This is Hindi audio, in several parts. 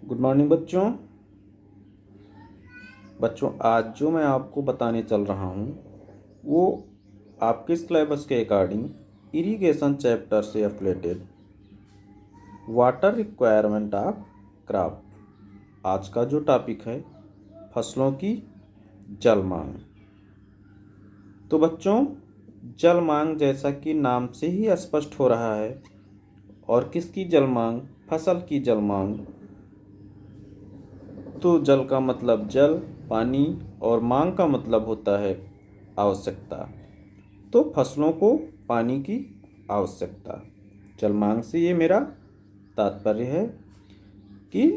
गुड मॉर्निंग बच्चों। आज जो मैं आपको बताने चल रहा हूँ वो आपके सिलेबस के अकॉर्डिंग इरिगेशन चैप्टर से related water requirement of crop. आज का जो टॉपिक है फसलों की जल मांग। तो बच्चों, जल मांग जैसा कि नाम से ही स्पष्ट हो रहा है, और किसकी जल मांग? फसल की जल मांग। तो जल का मतलब जल, पानी, और मांग का मतलब होता है आवश्यकता। तो फसलों को पानी की आवश्यकता। जल मांग से ये मेरा तात्पर्य है कि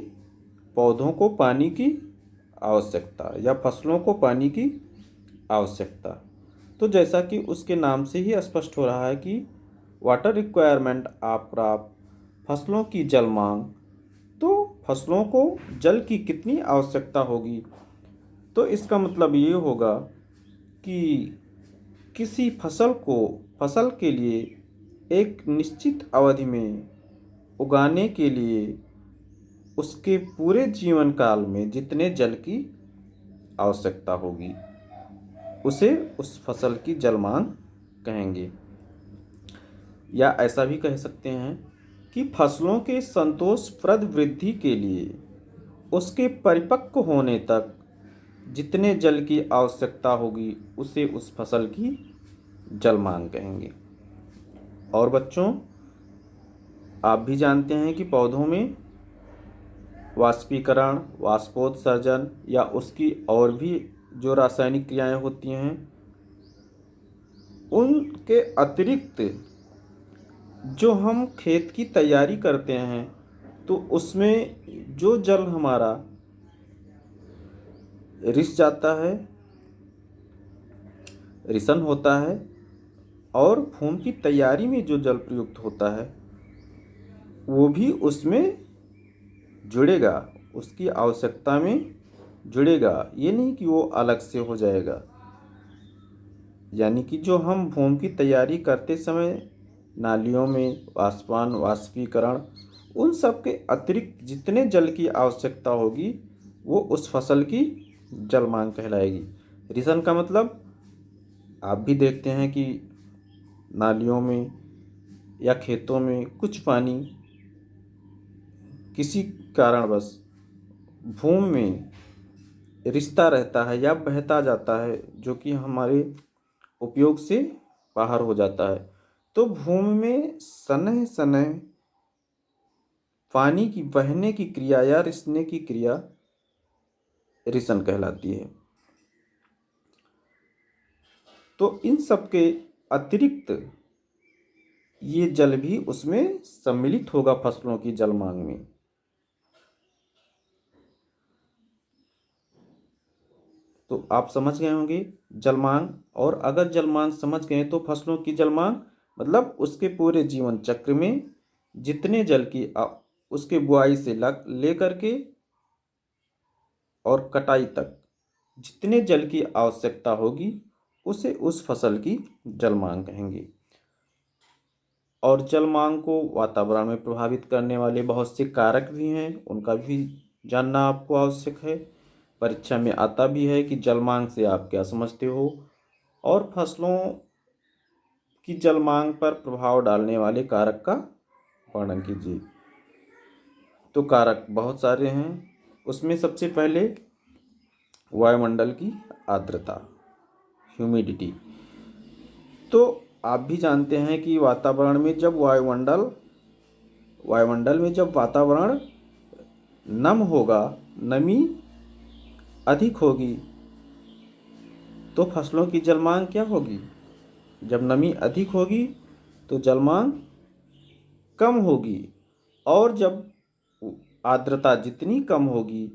पौधों को पानी की आवश्यकता या फसलों को पानी की आवश्यकता। तो जैसा कि उसके नाम से ही स्पष्ट हो रहा है कि वाटर रिक्वायरमेंट ऑफ क्रॉप, फसलों की जल मांग। तो फसलों को जल की कितनी आवश्यकता होगी? तो इसका मतलब ये होगा कि किसी फसल के लिए एक निश्चित अवधि में उगाने के लिए उसके पूरे जीवन काल में जितने जल की आवश्यकता होगी उसे उस फसल की जल मांग कहेंगे। या ऐसा भी कह सकते हैं कि फसलों के संतोषप्रद वृद्धि के लिए उसके परिपक्व होने तक जितने जल की आवश्यकता होगी उसे उस फसल की जल मांग कहेंगे। और बच्चों, आप भी जानते हैं कि पौधों में वाष्पीकरण, वाष्पोत्सर्जन या उसकी और भी जो रासायनिक क्रियाएं होती हैं, उनके अतिरिक्त जो हम खेत की तैयारी करते हैं तो उसमें जो जल हमारा रिस जाता है, रिसन होता है, और भूमि की तैयारी में जो जल प्रयुक्त होता है वो भी उसमें जुड़ेगा, उसकी आवश्यकता में जुड़ेगा। ये नहीं कि वो अलग से हो जाएगा। यानी कि जो हम भूमि की तैयारी करते समय नालियों में वाष्पन, वाष्पीकरण, उन सब के अतिरिक्त जितने जल की आवश्यकता होगी वो उस फसल की जल मांग कहलाएगी। रिसन का मतलब आप भी देखते हैं कि नालियों में या खेतों में कुछ पानी किसी कारणवश भूमि में रिसता रहता है या बहता जाता है, जो कि हमारे उपयोग से बाहर हो जाता है। तो भूमि में सनह सनह पानी की बहने की क्रिया या रिसने की क्रिया रिसन कहलाती है। तो इन सब के अतिरिक्त ये जल भी उसमें सम्मिलित होगा फसलों की जल मांग में। तो आप समझ गए होंगे जल मांग। और अगर जल मांग समझ गए तो फसलों की जल मांग मतलब उसके पूरे जीवन चक्र में जितने जल की उसके बुआई से लेकर के और कटाई तक जितने जल की आवश्यकता होगी उसे उस फसल की जल मांग कहेंगे। और जल मांग को वातावरण में प्रभावित करने वाले बहुत से कारक भी हैं, उनका भी जानना आपको आवश्यक है। परीक्षा में आता भी है कि जल मांग से आप क्या समझते हो, और फसलों की जल मांग पर प्रभाव डालने वाले कारक का वर्णन कीजिए। तो कारक बहुत सारे हैं। उसमें सबसे पहले वायुमंडल की आर्द्रता, ह्यूमिडिटी। तो आप भी जानते हैं कि वायुमंडल में जब वातावरण नम होगा, नमी अधिक होगी, तो फसलों की जल मांग क्या होगी? जब नमी अधिक होगी तो जल मांग कम होगी, और जब आर्द्रता जितनी कम होगी,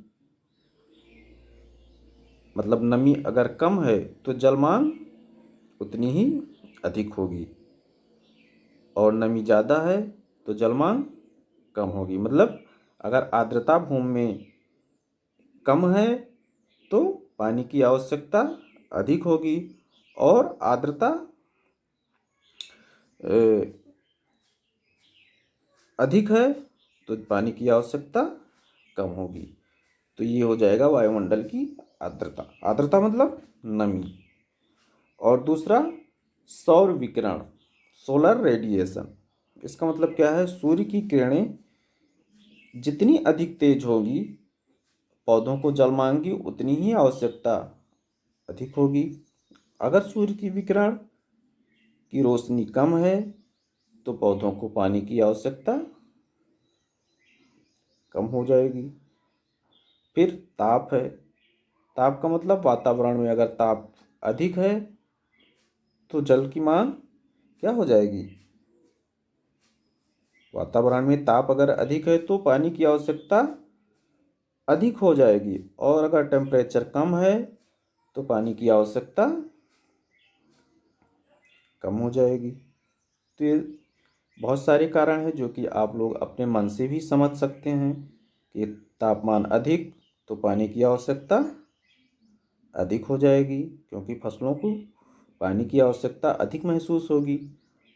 मतलब नमी अगर कम है तो जल मांग उतनी ही अधिक होगी, और नमी ज़्यादा है तो जल मांग कम होगी। मतलब अगर आर्द्रता भूमि में कम है तो पानी की आवश्यकता अधिक होगी, और आर्द्रता अधिक है तो पानी की आवश्यकता कम होगी। तो ये हो जाएगा वायुमंडल की आर्द्रता। आर्द्रता मतलब नमी। और दूसरा सौर विकिरण, सोलर रेडिएशन। इसका मतलब क्या है? सूर्य की किरणें जितनी अधिक तेज होगी, पौधों को जल मांगेगी, उतनी ही आवश्यकता अधिक होगी। अगर सूर्य की विकिरण की रोशनी कम है तो पौधों को पानी की आवश्यकता कम हो जाएगी। फिर ताप है। ताप का मतलब वातावरण में अगर ताप अधिक है तो जल की मांग क्या हो जाएगी? वातावरण में ताप अगर अधिक है तो पानी की आवश्यकता अधिक हो जाएगी। और अगर टेम्परेचर कम है तो पानी की आवश्यकता कम हो जाएगी। तो ये बहुत सारे कारण हैं जो कि आप लोग अपने मन से भी समझ सकते हैं कि तापमान अधिक तो पानी की आवश्यकता अधिक हो जाएगी, क्योंकि फसलों को पानी की आवश्यकता अधिक महसूस होगी।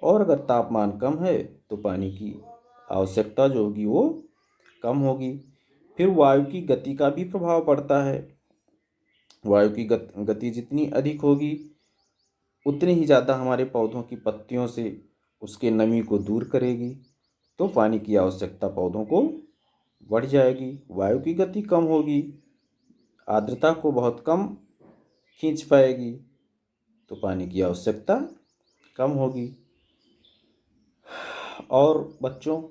और अगर तापमान कम है तो पानी की आवश्यकता जो होगी वो कम होगी। फिर वायु की गति का भी प्रभाव पड़ता है। वायु की गति जितनी अधिक होगी उतनी ही ज़्यादा हमारे पौधों की पत्तियों से उसके नमी को दूर करेगी, तो पानी की आवश्यकता पौधों को बढ़ जाएगी। वायु की गति कम होगी, आर्द्रता को बहुत कम खींच पाएगी, तो पानी की आवश्यकता कम होगी। और बच्चों,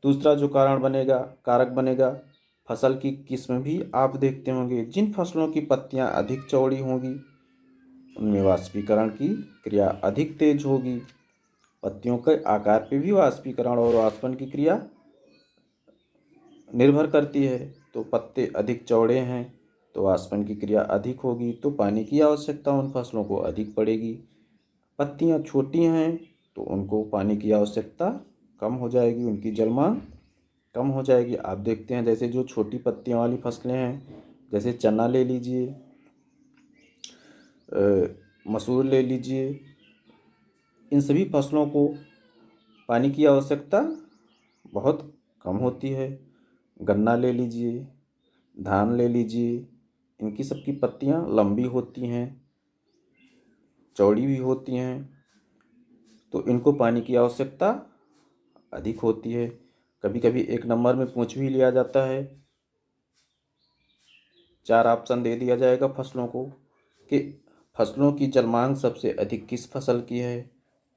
दूसरा जो कारक बनेगा, फसल की किस्म भी आप देखते होंगे। जिन फसलों की पत्तियां अधिक चौड़ी होंगी उनमें वाष्पीकरण की क्रिया अधिक तेज होगी। पत्तियों के आकार पे भी वाष्पीकरण और वाष्पन की क्रिया निर्भर करती है। तो पत्ते अधिक चौड़े हैं तो वाष्पन की क्रिया अधिक होगी, तो पानी की आवश्यकता उन फसलों को अधिक पड़ेगी। पत्तियां छोटी हैं तो उनको पानी की आवश्यकता कम हो जाएगी, उनकी जल मांग कम हो जाएगी। आप देखते हैं जैसे जो छोटी पत्तियों वाली फसलें हैं, जैसे चना ले लीजिए, मसूर ले लीजिए, इन सभी फसलों को पानी की आवश्यकता बहुत कम होती है। गन्ना ले लीजिए, धान ले लीजिए, इनकी सबकी पत्तियां लंबी होती हैं, चौड़ी भी होती हैं, तो इनको पानी की आवश्यकता अधिक होती है। कभी कभी एक नंबर में पूछ भी लिया जाता है, 4 ऑप्शन दे दिया जाएगा फसलों को कि फसलों की जल मांग सबसे अधिक किस फसल की है,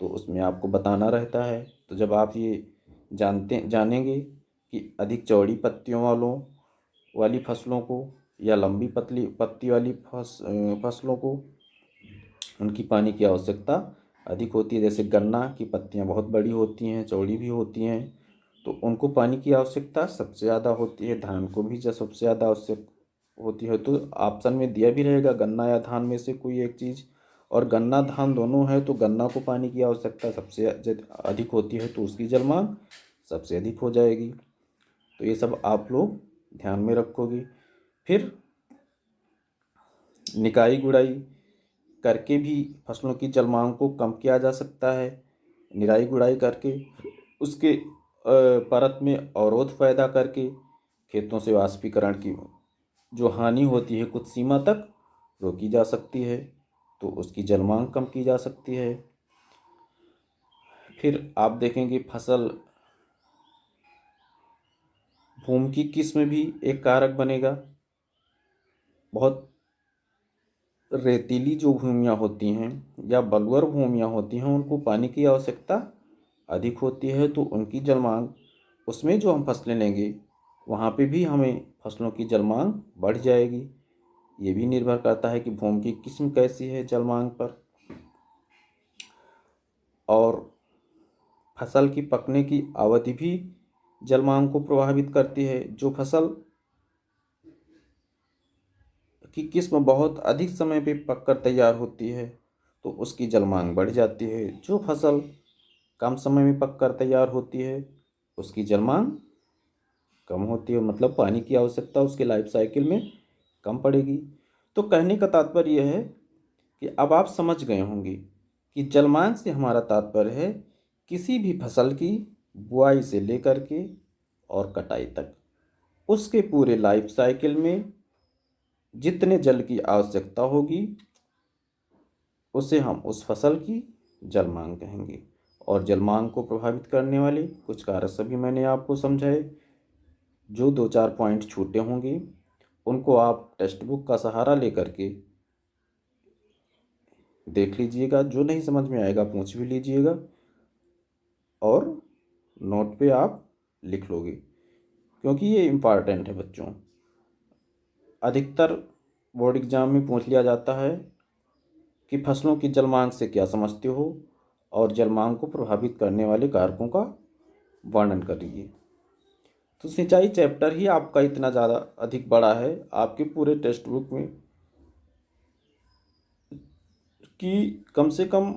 तो उसमें आपको बताना रहता है। तो जब आप ये जानेंगे कि अधिक चौड़ी पत्तियों वाली फसलों को या लंबी पतली पत्ती वाली फसलों को उनकी पानी की आवश्यकता अधिक होती है। जैसे गन्ना की पत्तियां बहुत बड़ी होती हैं, चौड़ी भी होती हैं, तो उनको पानी की आवश्यकता सबसे ज़्यादा होती है। धान को भी जब सबसे ज़्यादा आवश्यक होती है, तो ऑप्शन में दिया भी रहेगा गन्ना या धान में से कोई एक चीज़। और गन्ना धान दोनों है तो गन्ना को पानी की आवश्यकता सबसे अधिक होती है, तो उसकी जल मांग सबसे अधिक हो जाएगी। तो ये सब आप लोग ध्यान में रखोगे। फिर निकाई गुड़ाई करके भी फसलों की जल मांग को कम किया जा सकता है। निराई गुड़ाई करके उसके परत में अवरोध पैदा करके खेतों से वाष्पीकरण की जो हानि होती है कुछ सीमा तक रोकी जा सकती है, तो उसकी जल मांग कम की जा सकती है। फिर आप देखेंगे फसल भूमि की किस्म भी एक कारक बनेगा। बहुत रेतीली जो भूमियाँ होती हैं या बलुअर भूमियाँ होती हैं उनको पानी की आवश्यकता अधिक होती है, तो उनकी जल मांग, उसमें जो हम फसलें लेंगे वहाँ पे भी हमें फसलों की जल मांग बढ़ जाएगी। ये भी निर्भर करता है कि भूमि की किस्म कैसी है जल मांग पर। और फसल की पकने की अवधि भी जल मांग को प्रभावित करती है। जो फसल की किस्म बहुत अधिक समय पे पककर तैयार होती है तो उसकी जल मांग बढ़ जाती है। जो फसल कम समय में पककर तैयार होती है उसकी जल मांग कम होती है, मतलब पानी की आवश्यकता उसके लाइफ साइकिल में कम पड़ेगी। तो कहने का तात्पर्य यह है कि अब आप समझ गए होंगे कि जल मांग से हमारा तात्पर्य है किसी भी फसल की बुआई से लेकर के और कटाई तक उसके पूरे लाइफ साइकिल में जितने जल की आवश्यकता होगी उसे हम उस फसल की जल मांग कहेंगे। और जल मांग को प्रभावित करने वाले कुछ कारक सभी मैंने आपको समझाए। जो दो चार पॉइंट छूटे होंगे उनको आप टेक्स्ट बुक का सहारा लेकर के देख लीजिएगा। जो नहीं समझ में आएगा पूछ भी लीजिएगा और नोट पे आप लिख लोगे, क्योंकि ये इम्पॉर्टेंट है बच्चों। अधिकतर बोर्ड एग्जाम में पूछ लिया जाता है कि फसलों की जल मांग से क्या समझते हो और जल मांग को प्रभावित करने वाले कारकों का वर्णन करिए। तो सिंचाई चैप्टर ही आपका इतना ज़्यादा अधिक बड़ा है आपके पूरे टेक्स्ट बुक में कि कम से कम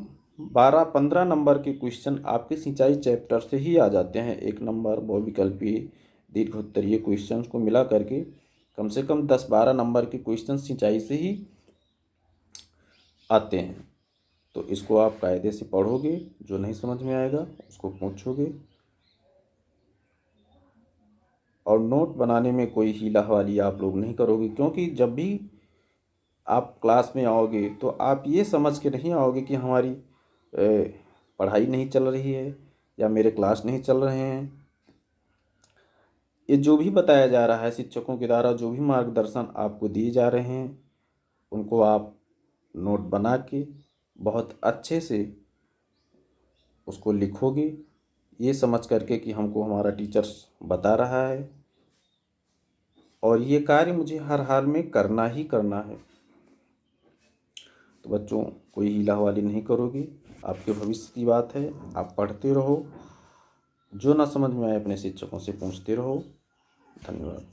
12-15 नंबर के क्वेश्चन आपके सिंचाई चैप्टर से ही आ जाते हैं। 1 नंबर बहुविकल्पीय दीर्घ उत्तरीय क्वेश्चन को मिला करके कम से कम 10-12 नंबर के क्वेश्चन सिंचाई से ही आते हैं। तो इसको आप कायदे से पढ़ोगे, जो नहीं समझ में आएगा उसको पूछोगे। और नोट बनाने में कोई हीला हवाली आप लोग नहीं करोगे, क्योंकि जब भी आप क्लास में आओगे तो आप ये समझ के नहीं आओगे कि हमारी पढ़ाई नहीं चल रही है या मेरे क्लास नहीं चल रहे हैं। ये जो भी बताया जा रहा है, शिक्षकों के द्वारा जो भी मार्गदर्शन आपको दिए जा रहे हैं, उनको आप नोट बना के बहुत अच्छे से उसको लिखोगे, ये समझ करके कि हमको हमारा टीचर्स बता रहा है और ये कार्य मुझे हर हाल में करना ही करना है। तो बच्चों कोई हीला हवाली नहीं करोगे, आपके भविष्य की बात है। आप पढ़ते रहो, जो ना समझ में आए अपने शिक्षकों से पूछते रहो। धन्यवाद।